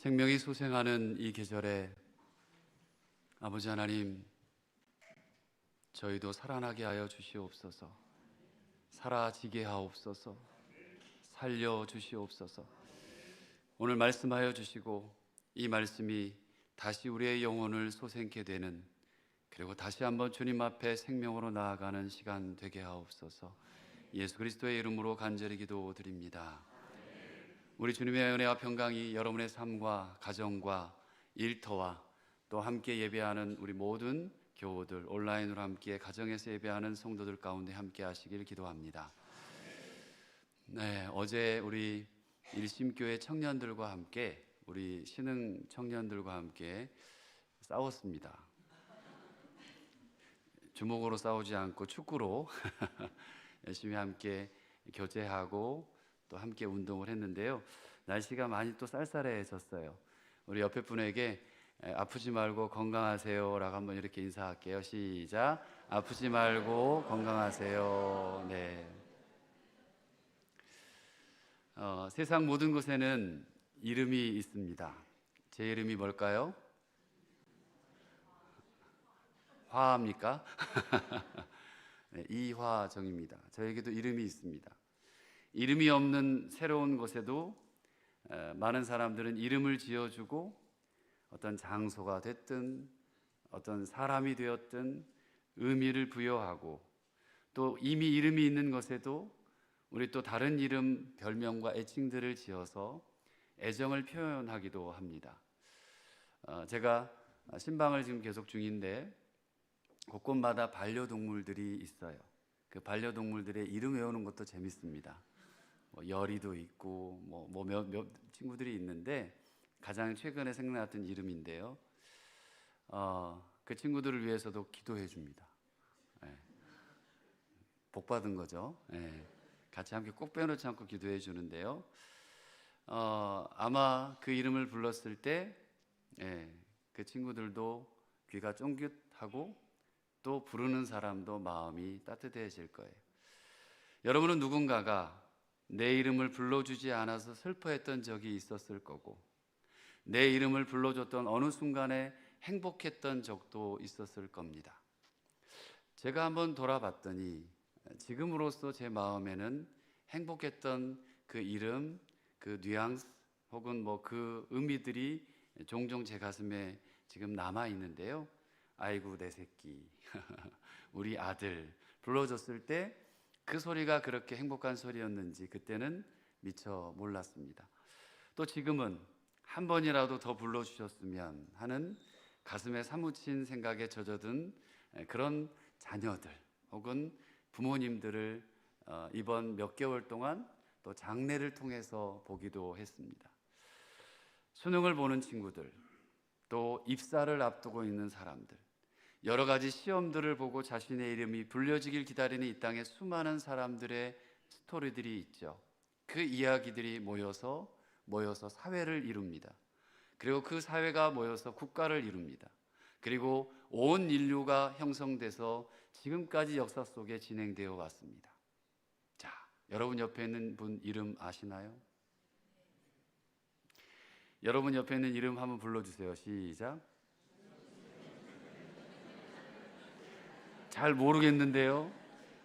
생명이 소생하는 이 계절에 아버지 하나님, 저희도 살아나게 하여 주시옵소서. 사라지게 하옵소서. 살려 주시옵소서. 오늘 말씀하여 주시고 이 말씀이 다시 우리의 영혼을 소생케 되는, 그리고 다시 한번 주님 앞에 생명으로 나아가는 시간 되게 하옵소서. 예수 그리스도의 이름으로 간절히 기도드립니다. 우리 주님의 은혜와 평강이 여러분의 삶과 가정과 일터와 또 함께 예배하는 우리 모든 교우들, 온라인으로 함께 가정에서 예배하는 성도들 가운데 함께 하시길 기도합니다. 네, 어제 우리 일심교회 청년들과 함께, 우리 신흥 청년들과 함께 싸웠습니다. 주먹으로 싸우지 않고 축구로 열심히 함께 교제하고 또 함께 운동을 했는데요. 날씨가 많이 또 쌀쌀해졌어요. 우리 옆에 분에게 아프지 말고 건강하세요 라고 한번 이렇게 인사할게요. 시작. 아프지 말고 건강하세요. 네. 세상 모든 곳에는 이름이 있습니다. 제 이름이 뭘까요? 화합니까? 네, 이화정입니다. 저에게도 이름이 있습니다. 이름이 없는 새로운 곳에도 많은 사람들은 이름을 지어주고, 어떤 장소가 됐든 어떤 사람이 되었든 의미를 부여하고, 또 이미 이름이 있는 것에도 우리 또 다른 이름, 별명과 애칭들을 지어서 애정을 표현하기도 합니다. 제가 신방을 지금 계속 중인데 곳곳마다 반려동물들이 있어요. 그 반려동물들의 이름 외우는 것도 재밌습니다. 열이도 있고 몇 친구들이 있는데, 가장 최근에 생각났던 이름인데요. 그 친구들을 위해서도 기도해 줍니다. 네. 복 받은 거죠. 네. 같이 함께 꼭 빼놓지 않고 기도해 주는데요. 아마 그 이름을 불렀을 때 그 친구들도 귀가 쫑긋하고 또 부르는 사람도 마음이 따뜻해질 거예요. 여러분은 누군가가 내 이름을 불러주지 않아서 슬퍼했던 적이 있었을 거고, 내 이름을 불러줬던 어느 순간에 행복했던 적도 있었을 겁니다. 제가 한번 돌아봤더니 지금으로서 제 마음에는 행복했던 그 이름, 그 뉘앙스 혹은 그 의미들이 종종 제 가슴에 지금 남아 있는데요. 아이고 내 새끼, 우리 아들 불러줬을 때 그 소리가 그렇게 행복한 소리였는지 그때는 미처 몰랐습니다. 또 지금은 한 번이라도 더 불러주셨으면 하는 가슴에 사무친 생각에 젖어든 그런 자녀들 혹은 부모님들을 이번 몇 개월 동안 또 장례를 통해서 보기도 했습니다. 수능을 보는 친구들, 또 입사를 앞두고 있는 사람들, 여러 가지 시험들을 보고 자신의 이름이 불려지길 기다리는 이 땅에 수많은 사람들의 스토리들이 있죠. 그 이야기들이 모여서 사회를 이룹니다. 그리고 그 사회가 모여서 국가를 이룹니다. 그리고 온 인류가 형성돼서 지금까지 역사 속에 진행되어 왔습니다. 자, 여러분 옆에 있는 분 이름 아시나요? 여러분 옆에 있는 이름 한번 불러주세요. 시작. 잘 모르겠는데요.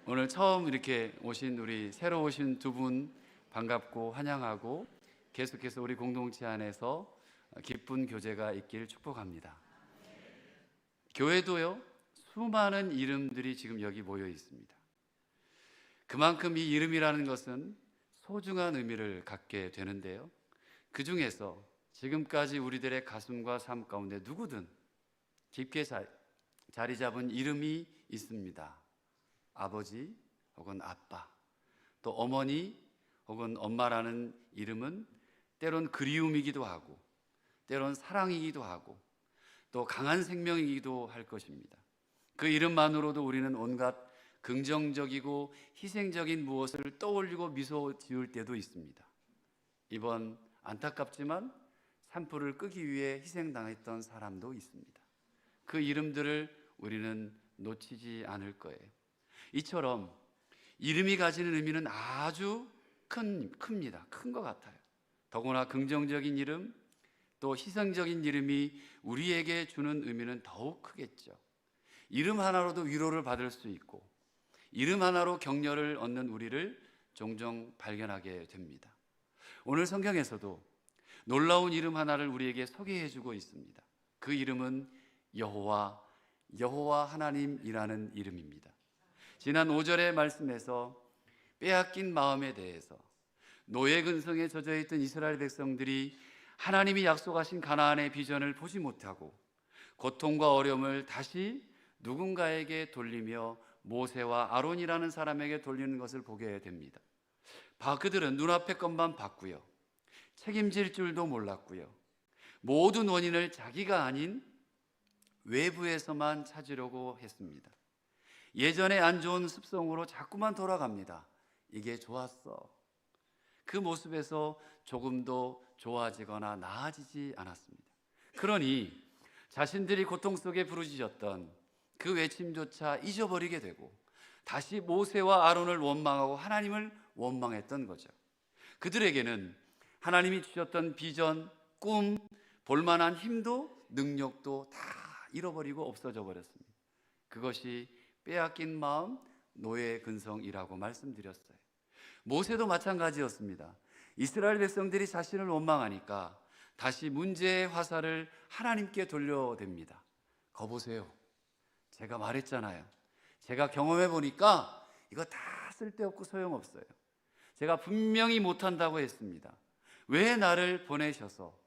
오늘 처음 이렇게 오신 우리 새로 오신 두 분 반갑고 환영하고, 계속해서 우리 공동체 안에서 기쁜 교제가 있길 축복합니다. 교회도요, 수많은 이름들이 지금 여기 모여 있습니다. 그만큼 이 이름이라는 것은 소중한 의미를 갖게 되는데요. 그 중에서 지금까지 우리들의 가슴과 삶 가운데 누구든 깊게 자리 잡은 이름이 있습니다. 아버지 혹은 아빠, 또 어머니 혹은 엄마라는 이름은 때론 그리움이기도 하고, 때론 사랑이기도 하고, 또 강한 생명이기도 할 것입니다. 그 이름만으로도 우리는 온갖 긍정적이고 희생적인 무엇을 떠올리고 미소 지을 때도 있습니다. 이번 안타깝지만 산불을 끄기 위해 희생당했던 사람도 있습니다. 그 이름들을 우리는 놓치지 않을 거예요. 이처럼 이름이 가지는 의미는 아주 큽니다. 큰 것 같아요. 더구나 긍정적인 이름, 또 희생적인 이름이 우리에게 주는 의미는 더욱 크겠죠. 이름 하나로도 위로를 받을 수 있고 이름 하나로 격려를 얻는 우리를 종종 발견하게 됩니다. 오늘 성경에서도 놀라운 이름 하나를 우리에게 소개해주고 있습니다. 그 이름은 여호와 하나님이라는 이름입니다. 지난 5절의 말씀에서 빼앗긴 마음에 대해서 노예 근성에 젖어있던 이스라엘 백성들이 하나님이 약속하신 가나안의 비전을 보지 못하고 고통과 어려움을 다시 누군가에게 돌리며 모세와 아론이라는 사람에게 돌리는 것을 보게 됩니다. 그들은 눈앞의 것만 봤고요, 책임질 줄도 몰랐고요, 모든 원인을 자기가 아닌 외부에서만 찾으려고 했습니다. 예전에 안 좋은 습성으로 자꾸만 돌아갑니다. 이게 좋았어. 그 모습에서 조금도 좋아지거나 나아지지 않았습니다. 그러니 자신들이 고통 속에 부르짖었던 그 외침조차 잊어버리게 되고 다시 모세와 아론을 원망하고 하나님을 원망했던 거죠. 그들에게는 하나님이 주셨던 비전, 꿈, 볼만한 힘도 능력도 다 잃어버리고 없어져 버렸습니다. 그것이 빼앗긴 마음, 노예 근성이라고 말씀드렸어요. 모세도 마찬가지였습니다. 이스라엘 백성들이 자신을 원망하니까 다시 문제의 화살을 하나님께 돌려댑니다. 거보세요, 제가 말했잖아요. 제가 경험해 보니까 이거 다 쓸데없고 소용없어요. 제가 분명히 못한다고 했습니다. 왜 나를 보내셔서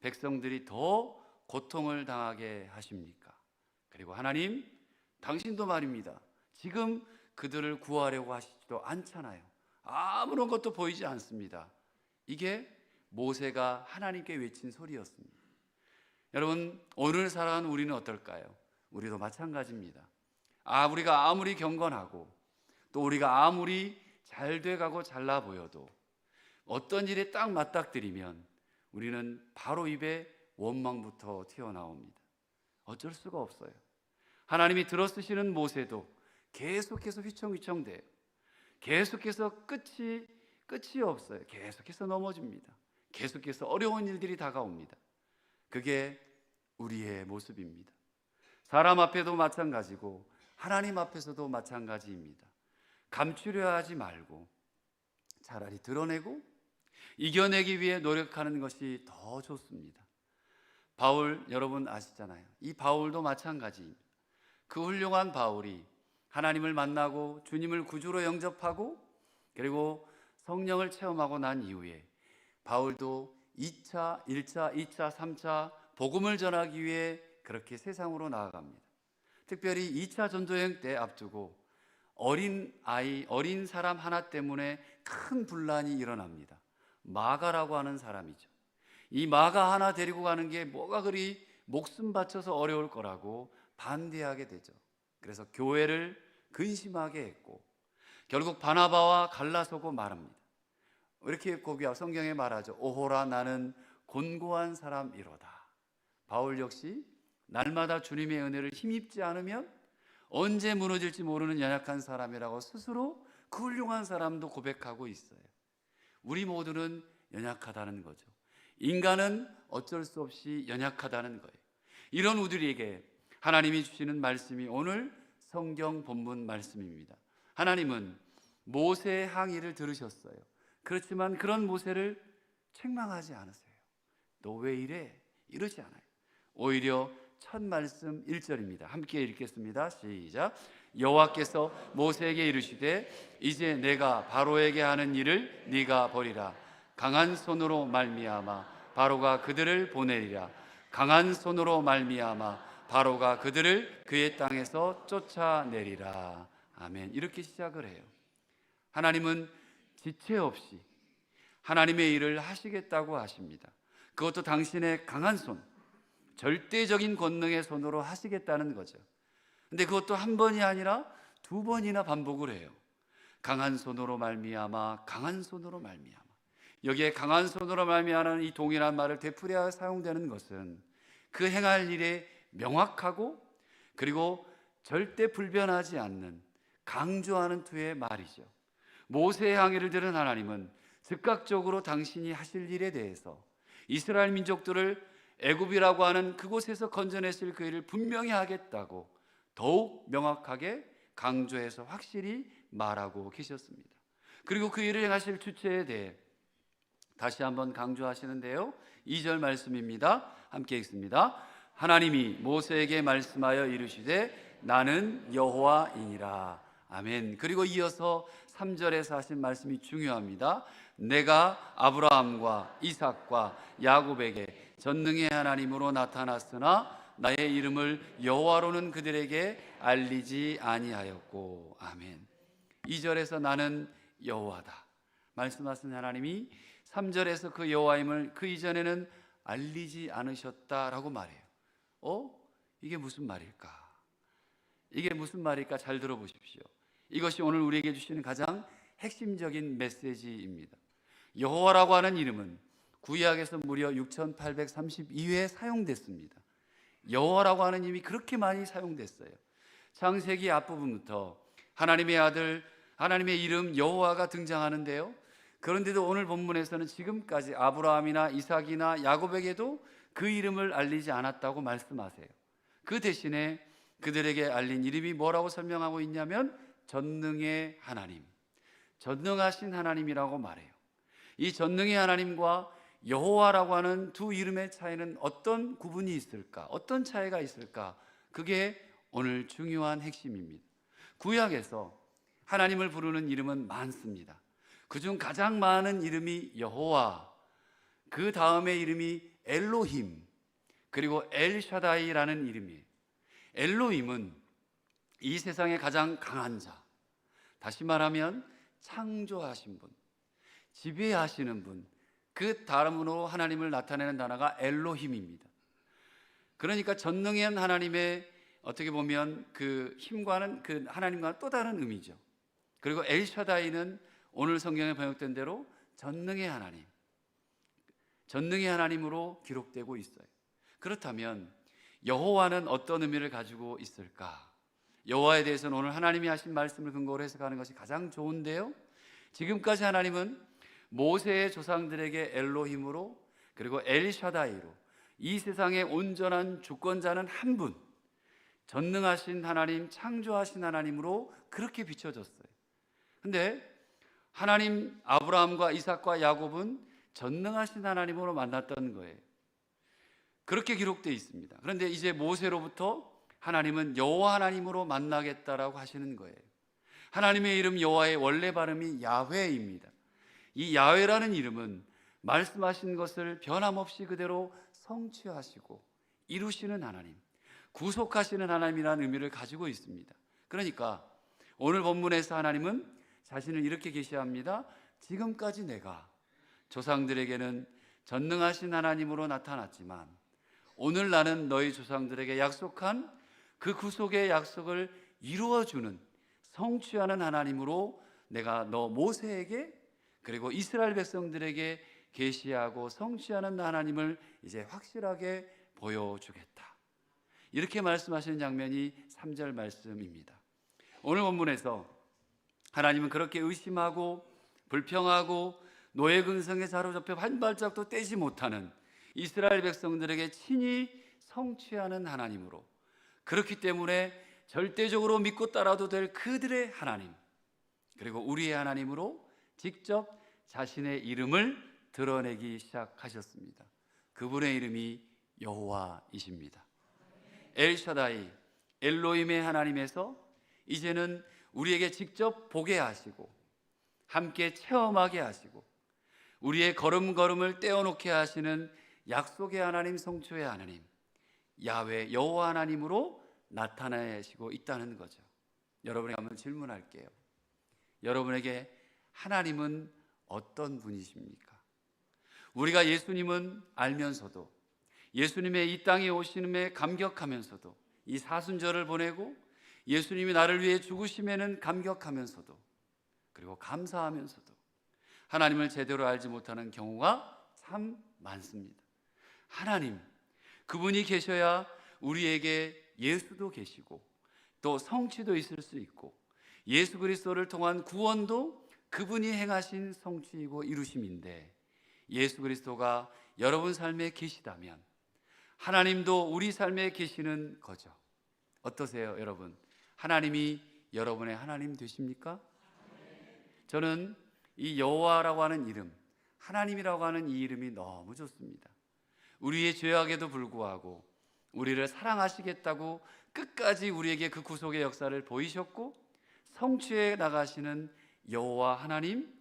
백성들이 더 고통을 당하게 하십니까? 그리고 하나님, 당신도 말입니다. 지금 그들을 구하려고 하시지도 않잖아요. 아무런 것도 보이지 않습니다. 이게 모세가 하나님께 외친 소리였습니다. 여러분, 오늘 살아가는 우리는 어떨까요? 우리도 마찬가지입니다. 우리가 아무리 경건하고 또 우리가 아무리 잘 돼가고 잘나 보여도 어떤 일에 딱 맞닥뜨리면 우리는 바로 입에 원망부터 튀어나옵니다. 어쩔 수가 없어요. 하나님이 들어쓰시는 모세도 계속해서 휘청휘청돼요. 계속해서 끝이 없어요. 계속해서 넘어집니다. 계속해서 어려운 일들이 다가옵니다. 그게 우리의 모습입니다. 사람 앞에도 마찬가지고 하나님 앞에서도 마찬가지입니다. 감추려 하지 말고 차라리 드러내고 이겨내기 위해 노력하는 것이 더 좋습니다. 바울 여러분 아시잖아요. 이 바울도 마찬가지입니다. 그 훌륭한 바울이 하나님을 만나고 주님을 구주로 영접하고 그리고 성령을 체험하고 난 이후에 바울도 2차, 1차, 2차, 3차 복음을 전하기 위해 그렇게 세상으로 나아갑니다. 특별히 2차 전도여행 때 앞두고 어린 사람 하나 때문에 큰 분란이 일어납니다. 마가라고 하는 사람이죠. 이 마가 하나 데리고 가는 게 뭐가 그리 목숨 바쳐서 어려울 거라고 반대하게 되죠. 그래서 교회를 근심하게 했고 결국 바나바와 갈라서고 말합니다. 이렇게 거기 성경에 말하죠. 오호라 나는 곤고한 사람이로다. 바울 역시 날마다 주님의 은혜를 힘입지 않으면 언제 무너질지 모르는 연약한 사람이라고 스스로 그 훌륭한 사람도 고백하고 있어요. 우리 모두는 연약하다는 거죠. 인간은 어쩔 수 없이 연약하다는 거예요. 이런 우리에게 하나님이 주시는 말씀이 오늘 성경 본문 말씀입니다. 하나님은 모세의 항의를 들으셨어요. 그렇지만 그런 모세를 책망하지 않으세요. 너 왜 이래? 이러지 않아요. 오히려 첫 말씀 1절입니다. 함께 읽겠습니다. 시작. 여호와께서 모세에게 이르시되 이제 내가 바로에게 하는 일을 네가 버리라. 강한 손으로 말미암아 바로가 그들을 보내리라. 강한 손으로 말미암아 바로가 그들을 그의 땅에서 쫓아내리라. 아멘. 이렇게 시작을 해요. 하나님은 지체 없이 하나님의 일을 하시겠다고 하십니다. 그것도 당신의 강한 손, 절대적인 권능의 손으로 하시겠다는 거죠. 근데 그것도 한 번이 아니라 두 번이나 반복을 해요. 강한 손으로 말미암아, 강한 손으로 말미암아. 여기에 강한 손으로 말미암아는 이 동일한 말을 되풀이하여 사용되는 것은 그 행할 일에 명확하고 그리고 절대 불변하지 않는 강조하는 투의 말이죠. 모세의 항의를 들은 하나님은 즉각적으로 당신이 하실 일에 대해서 이스라엘 민족들을 애굽이라고 하는 그곳에서 건져내실 그 일을 분명히 하겠다고 더욱 명확하게 강조해서 확실히 말하고 계셨습니다. 그리고 그 일을 행하실 주체에 대해 다시 한번 강조하시는데요, 2절 말씀입니다. 함께 읽습니다. 하나님이 모세에게 말씀하여 이르시되 나는 여호와이니라. 아멘. 그리고 이어서 3절에서 하신 말씀이 중요합니다. 내가 아브라함과 이삭과 야곱에게 전능의 하나님으로 나타났으나 나의 이름을 여호와로는 그들에게 알리지 아니하였고. 아멘. 2절에서 나는 여호와다 말씀하신 하나님이 3절에서 그 여호와임을 그 이전에는 알리지 않으셨다라고 말해요. 이게 무슨 말일까? 이게 무슨 말일까? 잘 들어보십시오. 이것이 오늘 우리에게 주시는 가장 핵심적인 메시지입니다. 여호와라고 하는 이름은 구약에서 무려 6832회 사용됐습니다. 여호와라고 하는 이름이 그렇게 많이 사용됐어요. 창세기 앞부분부터 하나님의 아들, 하나님의 이름 여호와가 등장하는데요, 그런데도 오늘 본문에서는 지금까지 아브라함이나 이삭이나 야곱에게도 그 이름을 알리지 않았다고 말씀하세요. 그 대신에 그들에게 알린 이름이 뭐라고 설명하고 있냐면 전능의 하나님, 전능하신 하나님이라고 말해요. 이 전능의 하나님과 여호와라고 하는 두 이름의 차이는 어떤 구분이 있을까? 어떤 차이가 있을까? 그게 오늘 중요한 핵심입니다. 구약에서 하나님을 부르는 이름은 많습니다. 그중 가장 많은 이름이 여호와, 그 다음의 이름이 엘로힘, 그리고 엘샤다이라는 이름이에요. 엘로힘은 이 세상에 가장 강한 자, 다시 말하면 창조하신 분, 지배하시는 분, 그 다음으로 하나님을 나타내는 단어가 엘로힘입니다. 그러니까 전능한 하나님의 어떻게 보면 그 힘과는 그 하나님과는 또 다른 의미죠. 그리고 엘샤다이는 오늘 성경에 번역된 대로 전능의 하나님, 전능의 하나님으로 기록되고 있어요. 그렇다면 여호와는 어떤 의미를 가지고 있을까? 여호와에 대해서는 오늘 하나님이 하신 말씀을 근거로 해석하는 것이 가장 좋은데요, 지금까지 하나님은 모세의 조상들에게 엘로힘으로 그리고 엘샤다이로 이 세상의 온전한 주권자는 한 분, 전능하신 하나님, 창조하신 하나님으로 그렇게 비춰졌어요. 근데 하나님 아브라함과 이삭과 야곱은 전능하신 하나님으로 만났던 거예요. 그렇게 기록되어 있습니다. 그런데 이제 모세로부터 하나님은 여호와 하나님으로 만나겠다라고 하시는 거예요. 하나님의 이름 여호와의 원래 발음이 야훼입니다. 이 야훼라는 이름은 말씀하신 것을 변함없이 그대로 성취하시고 이루시는 하나님, 구속하시는 하나님이라는 의미를 가지고 있습니다. 그러니까 오늘 본문에서 하나님은 자신을 이렇게 계시합니다. 지금까지 내가 조상들에게는 전능하신 하나님으로 나타났지만 오늘 나는 너희 조상들에게 약속한 그 구속의 약속을 이루어주는, 성취하는 하나님으로 내가 너 모세에게 그리고 이스라엘 백성들에게 계시하고 성취하는 하나님을 이제 확실하게 보여주겠다. 이렇게 말씀하시는 장면이 3절 말씀입니다. 오늘 본문에서 하나님은 그렇게 의심하고 불평하고 노예 근성에 사로잡혀 한 발짝도 떼지 못하는 이스라엘 백성들에게 친히 성취하는 하나님으로, 그렇기 때문에 절대적으로 믿고 따라도 될 그들의 하나님, 그리고 우리의 하나님으로 직접 자신의 이름을 드러내기 시작하셨습니다. 그분의 이름이 여호와이십니다. 엘샤다이, 엘로힘의 하나님에서 이제는 우리에게 직접 보게 하시고 함께 체험하게 하시고 우리의 걸음걸음을 떼어놓게 하시는 약속의 하나님, 성취의 하나님, 야훼 여호와 하나님으로 나타내시고 있다는 거죠. 여러분에게 한번 질문할게요. 여러분에게 하나님은 어떤 분이십니까? 우리가 예수님은 알면서도, 예수님의 이 땅에 오심에 감격하면서도, 이 사순절을 보내고 예수님이 나를 위해 죽으심에는 감격하면서도, 그리고 감사하면서도 하나님을 제대로 알지 못하는 경우가 참 많습니다. 하나님, 그분이 계셔야 우리에게 예수도 계시고 또 성취도 있을 수 있고 예수 그리스도를 통한 구원도 그분이 행하신 성취이고 이루심인데, 예수 그리스도가 여러분 삶에 계시다면 하나님도 우리 삶에 계시는 거죠. 어떠세요, 여러분? 하나님이 여러분의 하나님 되십니까? 저는 이 여호와라고 하는 이름, 하나님이라고 하는 이 이름이 너무 좋습니다. 우리의 죄악에도 불구하고 우리를 사랑하시겠다고 끝까지 우리에게 그 구속의 역사를 보이셨고 성취해 나가시는 여호와 하나님,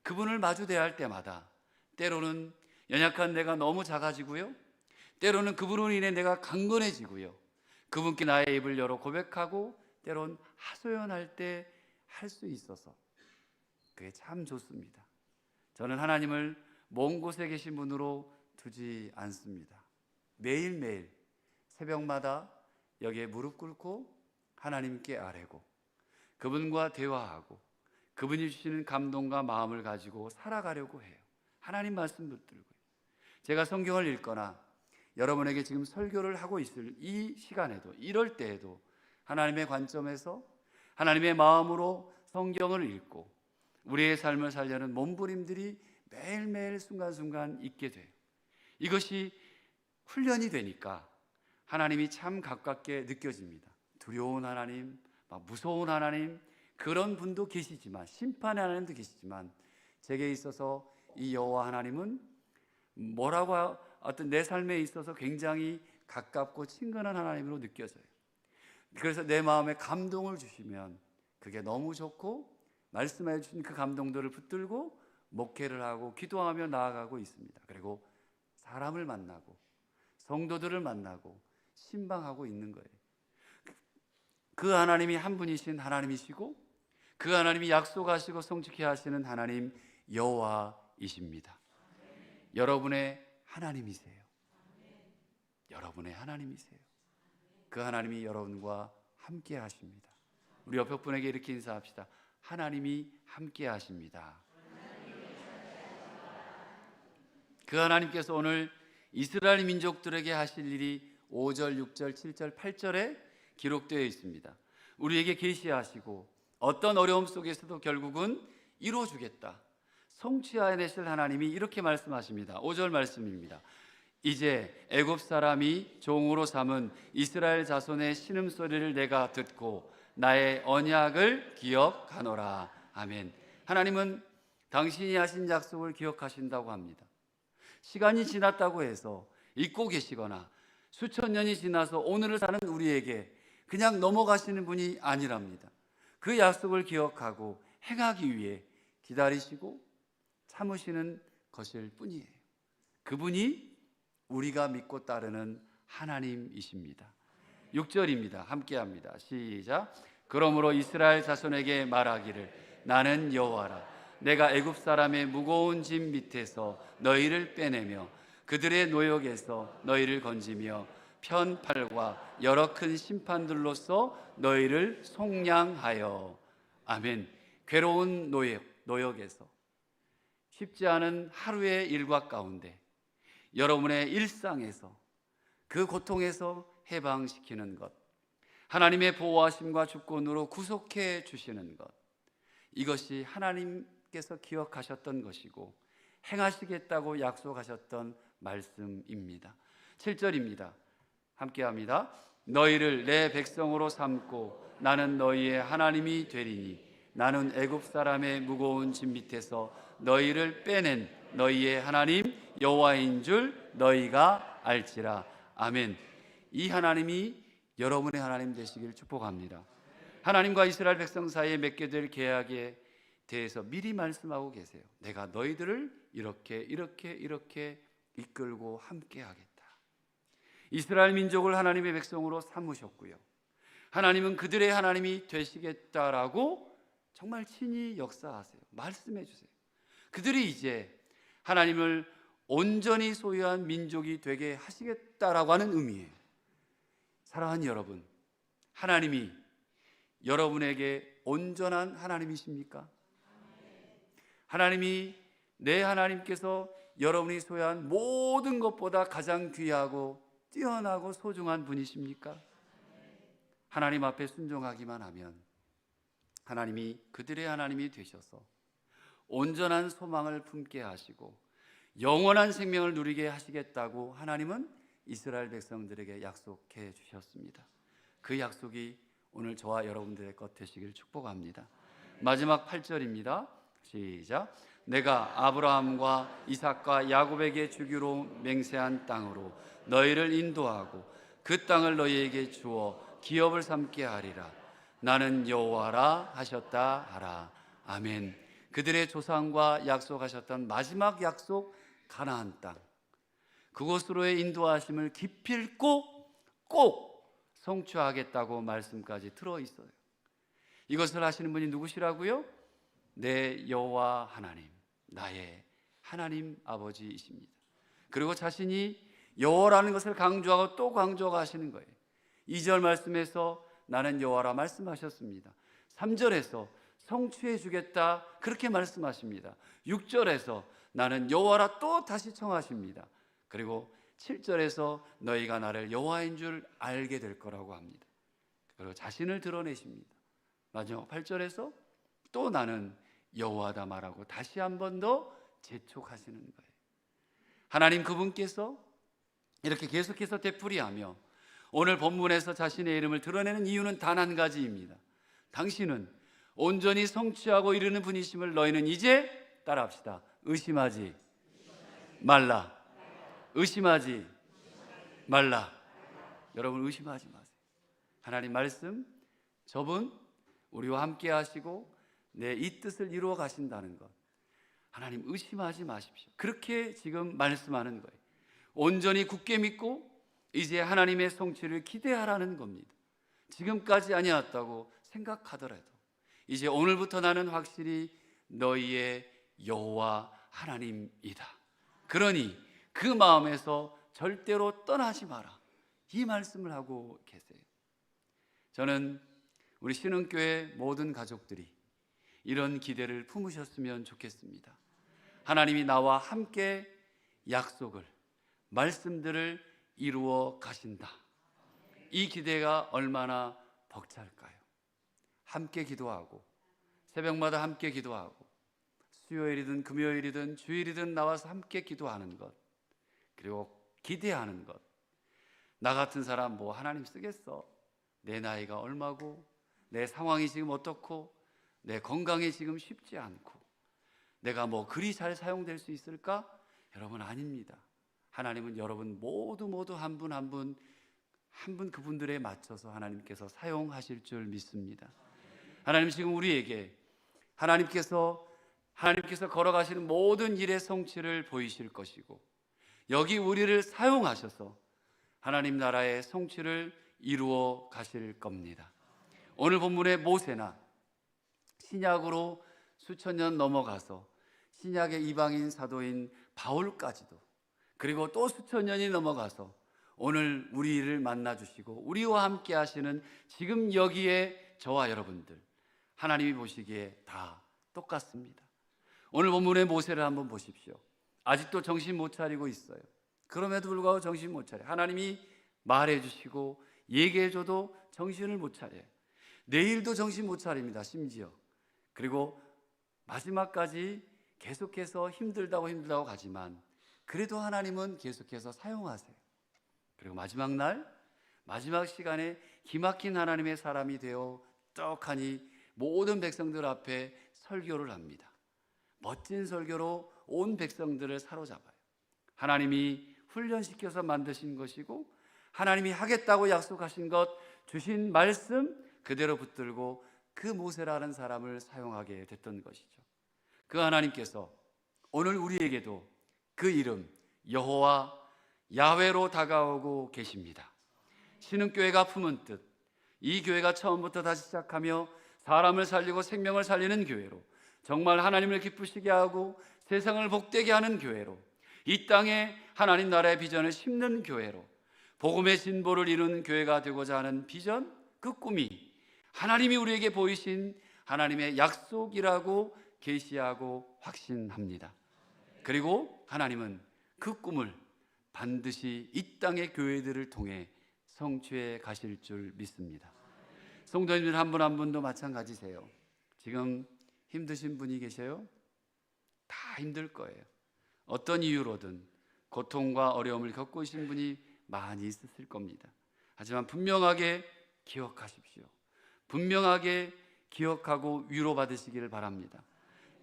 그분을 마주 대할 때마다 때로는 연약한 내가 너무 작아지고요, 때로는 그분으로 인해 내가 강건해지고요, 그분께 나의 입을 열어 고백하고 때론 하소연할 때 할 수 있어서 그게 참 좋습니다. 저는 하나님을 먼 곳에 계신 분으로 두지 않습니다. 매일매일 새벽마다 여기에 무릎 꿇고 하나님께 아뢰고 그분과 대화하고 그분이 주시는 감동과 마음을 가지고 살아가려고 해요. 하나님 말씀 붙들고요. 제가 성경을 읽거나 여러분에게 지금 설교를 하고 있을 이 시간에도, 이럴 때에도 하나님의 관점에서 하나님의 마음으로 성경을 읽고 우리의 삶을 살려는 몸부림들이 매일매일 순간순간 있게 돼요. 이것이 훈련이 되니까 하나님이 참 가깝게 느껴집니다. 두려운 하나님, 무서운 하나님, 그런 분도 계시지만, 심판의 하나님도 계시지만, 제게 있어서 이 여호와 하나님은 뭐라고 어떤 내 삶에 있어서 굉장히 가깝고 친근한 하나님으로 느껴져요. 그래서 내 마음에 감동을 주시면 그게 너무 좋고, 말씀해 주신 그 감동들을 붙들고 목회를 하고 기도하며 나아가고 있습니다. 그리고 사람을 만나고 성도들을 만나고 신방하고 있는 거예요. 그 하나님이 한 분이신 하나님이시고 그 하나님이 약속하시고 성취케 하시는 하나님 여호와이십니다. 여러분의 하나님이세요. 여러분의 하나님이세요. 그 하나님이 여러분과 함께 하십니다. 우리 옆에 분에게 이렇게 인사합시다. 하나님이 함께 하십니다. 그 하나님께서 오늘 이스라엘 민족들에게 하실 일이 5절, 6절, 7절, 8절에 기록되어 있습니다. 우리에게 계시하시고 어떤 어려움 속에서도 결국은 이루어주겠다, 성취해내실 하나님이 이렇게 말씀하십니다. 5절 말씀입니다. 이제 애굽 사람이 종으로 삼은 이스라엘 자손의 신음소리를 내가 듣고 나의 언약을 기억하노라. 아멘. 하나님은 당신이 하신 약속을 기억하신다고 합니다. 시간이 지났다고 해서 잊고 계시거나 수천 년이 지나서 오늘을 사는 우리에게 그냥 넘어가시는 분이 아니랍니다. 그 약속을 기억하고 행하기 위해 기다리시고 참으시는 것일 뿐이에요. 그분이 우리가 믿고 따르는 하나님이십니다. 6절입니다. 함께합니다. 시작. 그러므로 이스라엘 자손에게 말하기를 나는 여호와라. 내가 애굽 사람의 무거운 짐 밑에서 너희를 빼내며 그들의 노역에서 너희를 건지며 편팔과 여러 큰 심판들로서 너희를 속량하여. 아멘. 괴로운 노역에서, 쉽지 않은 하루의 일과 가운데 여러분의 일상에서 그 고통에서 해방시키는 것, 하나님의 보호하심과 주권으로 구속해 주시는 것, 이것이 하나님께서 기억하셨던 것이고 행하시겠다고 약속하셨던 말씀입니다. 7절입니다. 함께합니다. 너희를 내 백성으로 삼고 나는 너희의 하나님이 되리니 나는 애굽 사람의 무거운 짐 밑에서 너희를 빼낸 너희의 하나님 여호와인 줄 너희가 알지라. 아멘. 이 하나님이 여러분의 하나님 되시길 축복합니다. 하나님과 이스라엘 백성 사이에 맺게 될 계약에 대해서 미리 말씀하고 계세요. 내가 너희들을 이렇게 이끌고 함께 하겠다. 이스라엘 민족을 하나님의 백성으로 삼으셨고요, 하나님은 그들의 하나님이 되시겠다라고 정말 친히 역사하세요. 말씀해 주세요. 그들이 이제 하나님을 온전히 소유한 민족이 되게 하시겠다라고 하는 의미예요. 사랑하는 여러분, 하나님이 여러분에게 온전한 하나님이십니까? 하나님이 내 하나님께서 여러분이 소유한 모든 것보다 가장 귀하고 뛰어나고 소중한 분이십니까? 하나님 앞에 순종하기만 하면 하나님이 그들의 하나님이 되셔서 온전한 소망을 품게 하시고 영원한 생명을 누리게 하시겠다고 하나님은 이스라엘 백성들에게 약속해 주셨습니다. 그 약속이 오늘 저와 여러분들의 것 되시길 축복합니다. 마지막 8절입니다. 시작. 내가 아브라함과 이삭과 야곱에게 주기로 맹세한 땅으로 너희를 인도하고 그 땅을 너희에게 주어 기업을 삼게 하리라. 나는 여호와라 하셨다 하라. 아멘. 그들의 조상과 약속하셨던 마지막 약속 가나안 땅, 그곳으로의 인도하심을 기필코 꼭 성취하겠다고 말씀까지 들어있어요. 이것을 하시는 분이 누구시라고요? 내 여호와 하나님, 나의 하나님 아버지이십니다. 그리고 자신이 여호와라는 것을 강조하고 또 강조하고 하시는 거예요. 2절 말씀에서 나는 여호와라 말씀하셨습니다. 3절에서 성취해 주겠다 그렇게 말씀하십니다. 6절에서 나는 여호와라 또 다시 청하십니다. 그리고 7절에서 너희가 나를 여호와인 줄 알게 될 거라고 합니다. 그리고 자신을 드러내십니다. 마지막 8절에서 또 나는 여호와다 말하고 다시 한 번 더 재촉하시는 거예요. 하나님 그분께서 이렇게 계속해서 되풀이하며 오늘 본문에서 자신의 이름을 드러내는 이유는 단 한 가지입니다. 당신은 온전히 성취하고 이루는 분이심을 너희는 이제 따라합시다. 의심하지 말라. 의심하지 말라. 여러분 의심하지 마세요. 하나님 말씀, 저분 우리와 함께 하시고 내 이 뜻을 이루어 가신다는 것, 하나님 의심하지 마십시오. 그렇게 지금 말씀하는 거예요. 온전히 굳게 믿고 이제 하나님의 성취를 기대하라는 겁니다. 지금까지 아니었다고 생각하더라도 이제 오늘부터 나는 확실히 너희의 여호와 하나님이다. 그러니 그 마음에서 절대로 떠나지 마라. 이 말씀을 하고 계세요. 저는 우리 신흥교회 모든 가족들이 이런 기대를 품으셨으면 좋겠습니다. 하나님이 나와 함께 약속을, 말씀들을 이루어 가신다. 이 기대가 얼마나 벅찰까요? 함께 기도하고 새벽마다 함께 기도하고 수요일이든 금요일이든 주일이든 나와서 함께 기도하는 것, 그리고 기대하는 것. 나 같은 사람 뭐 하나님 쓰겠어? 내 나이가 얼마고 내 상황이 지금 어떻고 내 건강이 지금 쉽지 않고 내가 뭐 그리 잘 사용될 수 있을까? 여러분 아닙니다. 하나님은 여러분 모두 한 분 한 분 그분들에 맞춰서 하나님께서 사용하실 줄 믿습니다. 하나님 지금 우리에게 하나님께서 걸어가시는 모든 일의 성취를 보이실 것이고 여기 우리를 사용하셔서 하나님 나라의 성취를 이루어 가실 겁니다. 오늘 본문의 모세나 신약으로 수천 년 넘어가서 신약의 이방인 사도인 바울까지도, 그리고 또 수천 년이 넘어가서 오늘 우리를 만나주시고 우리와 함께 하시는 지금 여기에 저와 여러분들, 하나님이 보시기에 다 똑같습니다. 오늘 본문의 모세를 한번 보십시오. 아직도 정신 못 차리고 있어요. 그럼에도 불구하고 정신 못 차려요. 하나님이 말해주시고 얘기해줘도 정신을 못 차려요. 내일도 정신 못 차립니다. 심지어. 그리고 마지막까지 계속해서 힘들다고 가지만 그래도 하나님은 계속해서 사용하세요. 그리고 마지막 날, 마지막 시간에 기막힌 하나님의 사람이 되어 떡하니 모든 백성들 앞에 설교를 합니다. 멋진 설교로 온 백성들을 사로잡아요. 하나님이 훈련시켜서 만드신 것이고 하나님이 하겠다고 약속하신 것, 주신 말씀 그대로 붙들고 그 모세라는 사람을 사용하게 됐던 것이죠. 그 하나님께서 오늘 우리에게도 그 이름 여호와 야훼로 다가오고 계십니다. 신흥교회가 품은 뜻, 이 교회가 처음부터 다시 시작하며 사람을 살리고 생명을 살리는 교회로, 정말 하나님을 기쁘시게 하고 세상을 복되게 하는 교회로, 이 땅에 하나님 나라의 비전을 심는 교회로, 복음의 진보를 이루는 교회가 되고자 하는 비전, 그 꿈이 하나님이 우리에게 보이신 하나님의 약속이라고 계시하고 확신합니다. 그리고 하나님은 그 꿈을 반드시 이 땅의 교회들을 통해 성취해 가실 줄 믿습니다. 성도님들 한 분 한 분도 마찬가지세요. 지금 힘드신 분이 계세요? 다 힘들 거예요. 어떤 이유로든 고통과 어려움을 겪고 계신 분이 많이 있으실 겁니다. 하지만 분명하게 기억하십시오. 분명하게 기억하고 위로받으시기를 바랍니다.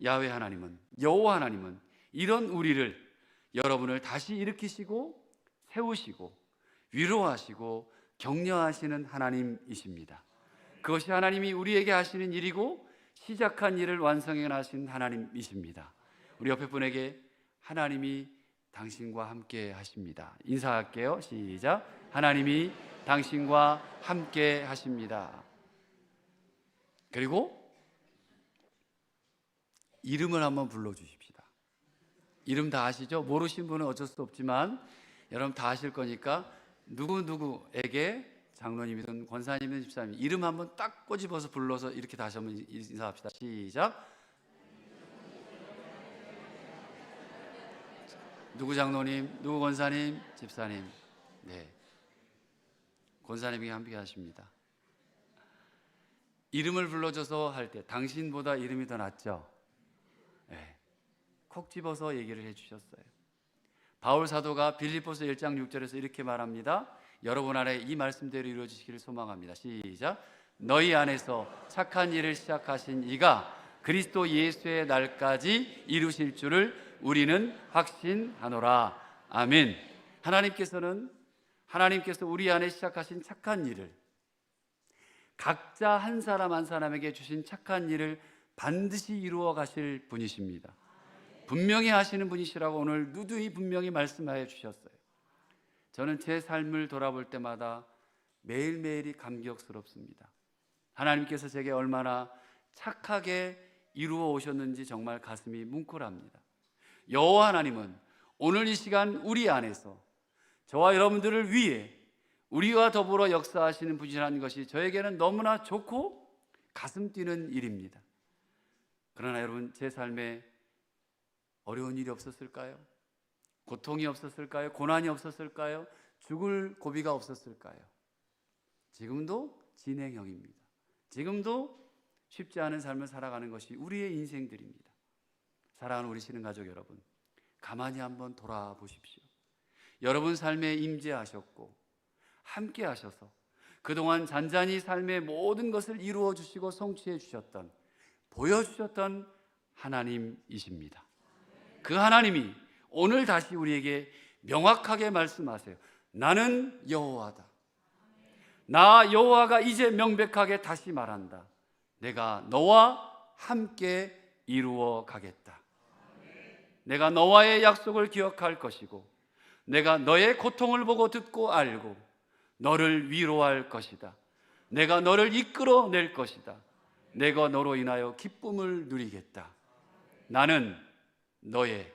야훼 하나님은, 여호와 하나님은 이런 우리를, 여러분을 다시 일으키시고 세우시고 위로하시고 격려하시는 하나님이십니다. 그것이 하나님이 우리에게 하시는 일이고 시작한 일을 완성해 나신 하나님이십니다. 우리 옆에 분에게 하나님이 당신과 함께 하십니다. 인사할게요. 시작. 하나님이 당신과 함께 하십니다. 그리고 이름을 한번 불러주십시다. 이름 다 아시죠? 모르신 분은 어쩔 수 없지만 여러분 다 아실 거니까 누구에게 장로님이든 권사님이든 집사님 이름 한번 딱 꼬집어서 불러서 이렇게 다시 한번 인사합시다. 시작. 누구 장로님, 누구 권사님, 집사님. 네, 권사님이 함께 하십니다. 이름을 불러줘서 할 때 당신보다 이름이 더 낫죠? 네, 콕 집어서 얘기를 해주셨어요. 바울 사도가 빌립보서 1장 6절에서 이렇게 말합니다. 여러분 안에 이 말씀대로 이루어지시기를 소망합니다. 시작. 너희 안에서 착한 일을 시작하신 이가 그리스도 예수의 날까지 이루실 줄을 우리는 확신하노라. 아멘. 하나님께서 우리 안에 시작하신 착한 일을, 각자 한 사람 한 사람에게 주신 착한 일을 반드시 이루어 가실 분이십니다. 분명히 하시는 분이시라고 오늘 누누이 분명히 말씀하여 주셨어요. 저는 제 삶을 돌아볼 때마다 매일매일이 감격스럽습니다. 하나님께서 제게 얼마나 착하게 이루어 오셨는지 정말 가슴이 뭉클합니다. 여호와 하나님은 오늘 이 시간 우리 안에서 저와 여러분들을 위해 우리와 더불어 역사하시는 분이라는 것이 저에게는 너무나 좋고 가슴 뛰는 일입니다. 그러나 여러분, 제 삶에 어려운 일이 없었을까요? 고통이 없었을까요? 고난이 없었을까요? 죽을 고비가 없었을까요? 지금도 진행형입니다. 지금도 쉽지 않은 삶을 살아가는 것이 우리의 인생들입니다. 사랑하는 우리 신흥가족 여러분, 가만히 한번 돌아보십시오. 여러분 삶에 임재하셨고 함께 하셔서 그동안 잔잔히 삶의 모든 것을 이루어 주시고 성취해 주셨던, 보여주셨던 하나님이십니다. 그 하나님이 오늘 다시 우리에게 명확하게 말씀하세요. 나는 여호와다. 나 여호와가 이제 명백하게 다시 말한다. 내가 너와 함께 이루어 가겠다. 내가 너와의 약속을 기억할 것이고 내가 너의 고통을 보고 듣고 알고 너를 위로할 것이다. 내가 너를 이끌어낼 것이다. 내가 너로 인하여 기쁨을 누리겠다. 나는 너의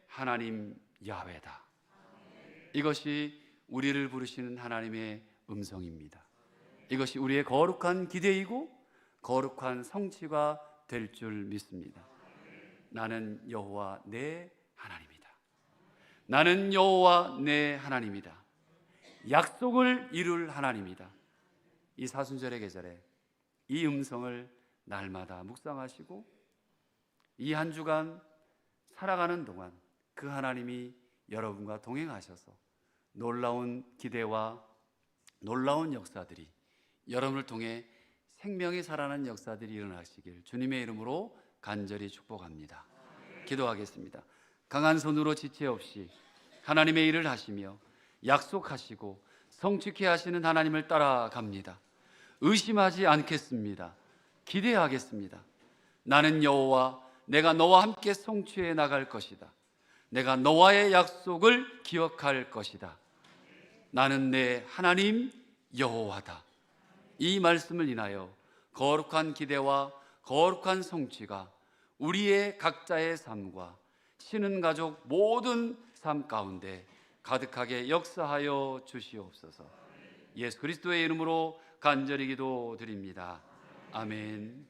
하나님 야훼다. 이것이 우리를 부르시는 하나님의 음성입니다. 이것이 우리의 거룩한 기대이고 거룩한 성취가 될 줄 믿습니다. 나는 여호와 내 하나님이다. 나는 여호와 내 하나님이다. 약속을 이룰 하나님이다. 이 사순절의 계절에 이 음성을 날마다 묵상하시고 이 한 주간 살아가는 동안 그 하나님이 여러분과 동행하셔서 놀라운 기대와 놀라운 역사들이 여러분을 통해 생명이 살아나는 역사들이 일어나시길 주님의 이름으로 간절히 축복합니다. 기도하겠습니다. 강한 손으로 지체 없이 하나님의 일을 하시며 약속하시고 성취케 하시는 하나님을 따라갑니다. 의심하지 않겠습니다. 기대하겠습니다. 나는 여호와, 내가 너와 함께 성취해 나갈 것이다. 내가 너와의 약속을 기억할 것이다. 나는 내 하나님 여호와다. 이 말씀을 인하여 거룩한 기대와 거룩한 성취가 우리의 각자의 삶과 신흥가족 모든 삶 가운데 가득하게 역사하여 주시옵소서. 예수 그리스도의 이름으로 간절히 기도드립니다. 아멘.